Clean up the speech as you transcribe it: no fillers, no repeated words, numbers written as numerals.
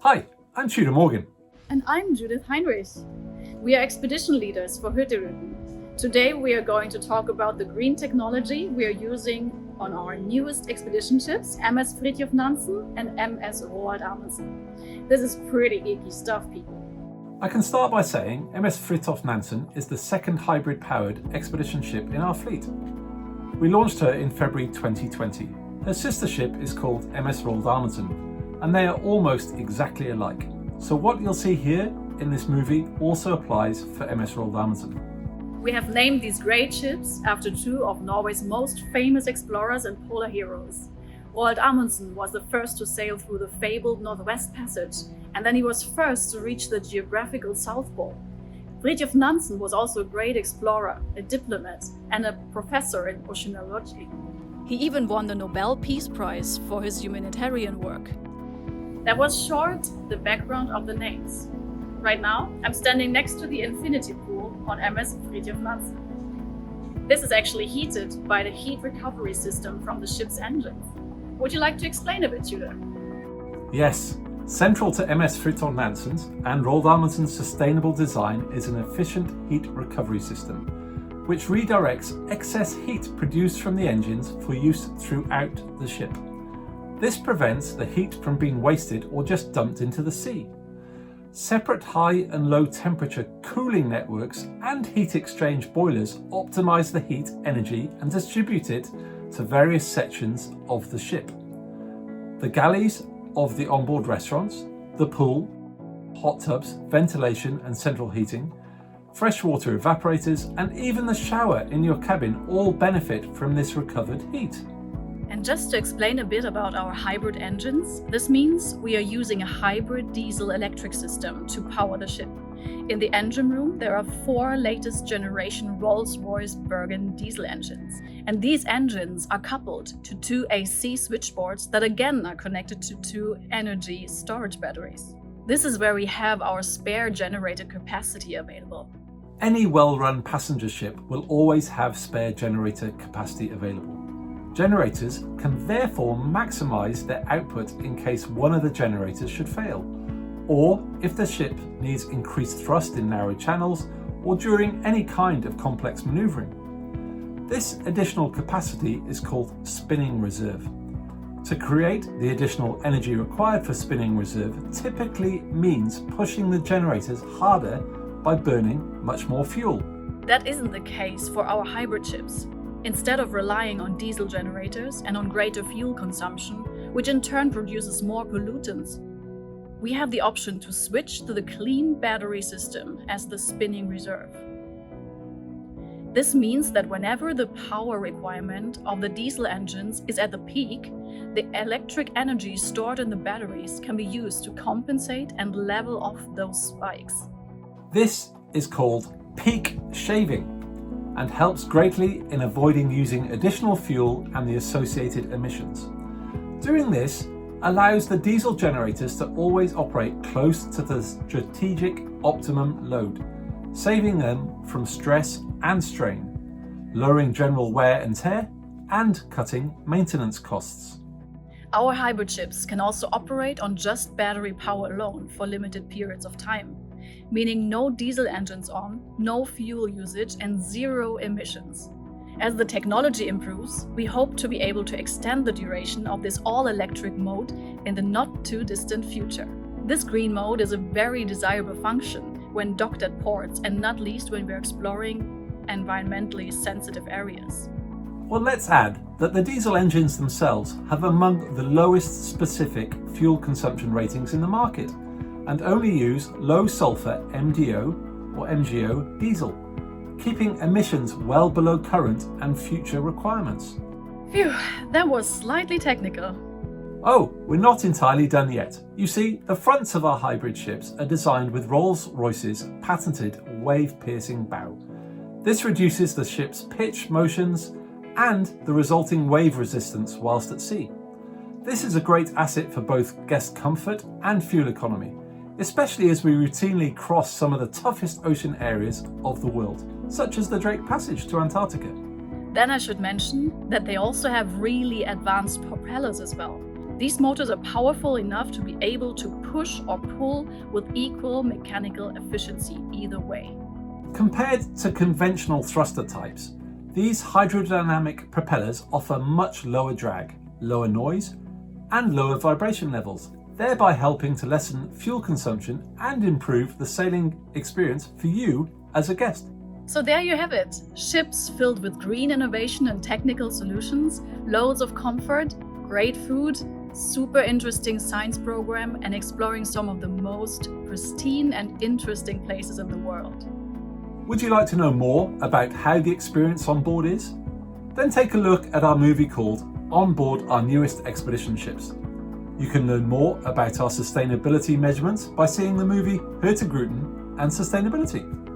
Hi, I'm Tudor Morgan. And I'm Judith Heinrich. We are expedition leaders for Hütterüten. Today we are going to talk about the green technology we are using on our newest expedition ships, MS Fridtjof Nansen and MS Roald Amundsen. This is pretty geeky stuff, people. I can start by saying MS Fridtjof Nansen is the second hybrid-powered expedition ship in our fleet. We launched her in February 2020. Her sister ship is called MS Roald Amundsen, and they are almost exactly alike. So what you'll see here in this movie also applies for MS Roald Amundsen. We have named these great ships after two of Norway's most famous explorers and polar heroes. Roald Amundsen was the first to sail through the fabled Northwest Passage, and then he was first to reach the geographical South Pole. Fridtjof Nansen was also a great explorer, a diplomat, and a professor in oceanology. He even won the Nobel Peace Prize for his humanitarian work. That was short the background of the names. Right now, I'm standing next to the infinity pool on MS Fridtjof Nansen. This is actually heated by the heat recovery system from the ship's engines. Would you like to explain a bit, Tudor? Yes, central to MS Fridtjof Nansen's and Roald Amundsen's sustainable design is an efficient heat recovery system, which redirects excess heat produced from the engines for use throughout the ship. This prevents the heat from being wasted or just dumped into the sea. Separate high and low temperature cooling networks and heat exchange boilers optimize the heat energy and distribute it to various sections of the ship. The galleys of the onboard restaurants, the pool, hot tubs, ventilation and central heating, freshwater evaporators, and even the shower in your cabin all benefit from this recovered heat. And just to explain a bit about our hybrid engines, this means we are using a hybrid diesel-electric system to power the ship. In the engine room, there are 4 latest generation Rolls-Royce Bergen diesel engines. And these engines are coupled to 2 AC switchboards that again are connected to 2 energy storage batteries. This is where we have our spare generator capacity available. Any well-run passenger ship will always have spare generator capacity available. Generators can therefore maximize their output in case one of the generators should fail, or if the ship needs increased thrust in narrow channels or during any kind of complex maneuvering. This additional capacity is called spinning reserve. To create the additional energy required for spinning reserve typically means pushing the generators harder by burning much more fuel. That isn't the case for our hybrid ships. Instead of relying on diesel generators and on greater fuel consumption, which in turn produces more pollutants, we have the option to switch to the clean battery system as the spinning reserve. This means that whenever the power requirement of the diesel engines is at the peak, the electric energy stored in the batteries can be used to compensate and level off those spikes. This is called peak shaving and helps greatly in avoiding using additional fuel and the associated emissions. Doing this allows the diesel generators to always operate close to the strategic optimum load, saving them from stress and strain, lowering general wear and tear, and cutting maintenance costs. Our hybrid ships can also operate on just battery power alone for limited periods of time, meaning no diesel engines on, no fuel usage, and 0 emissions. As the technology improves, we hope to be able to extend the duration of this all-electric mode in the not-too-distant future. This green mode is a very desirable function when docked at ports, and not least when we're exploring environmentally sensitive areas. Well, let's add that the diesel engines themselves have among the lowest specific fuel consumption ratings in the market, and only use low sulfur MDO or MGO diesel, keeping emissions well below current and future requirements. Phew, that was slightly technical. Oh, we're not entirely done yet. You see, the fronts of our hybrid ships are designed with Rolls-Royce's patented wave-piercing bow. This reduces the ship's pitch motions and the resulting wave resistance whilst at sea. This is a great asset for both guest comfort and fuel economy, especially as we routinely cross some of the toughest ocean areas of the world, such as the Drake Passage to Antarctica. Then I should mention that they also have really advanced propellers as well. These motors are powerful enough to be able to push or pull with equal mechanical efficiency either way. Compared to conventional thruster types, these hydrodynamic propellers offer much lower drag, lower noise, and lower vibration levels, thereby helping to lessen fuel consumption and improve the sailing experience for you as a guest. So there you have it. Ships filled with green innovation and technical solutions, loads of comfort, great food, super interesting science program, and exploring some of the most pristine and interesting places in the world. Would you like to know more about how the experience on board is? Then take a look at our movie called On Board Our Newest Expedition Ships. You can learn more about our sustainability measurements by seeing the movie Hurtigruten and Sustainability.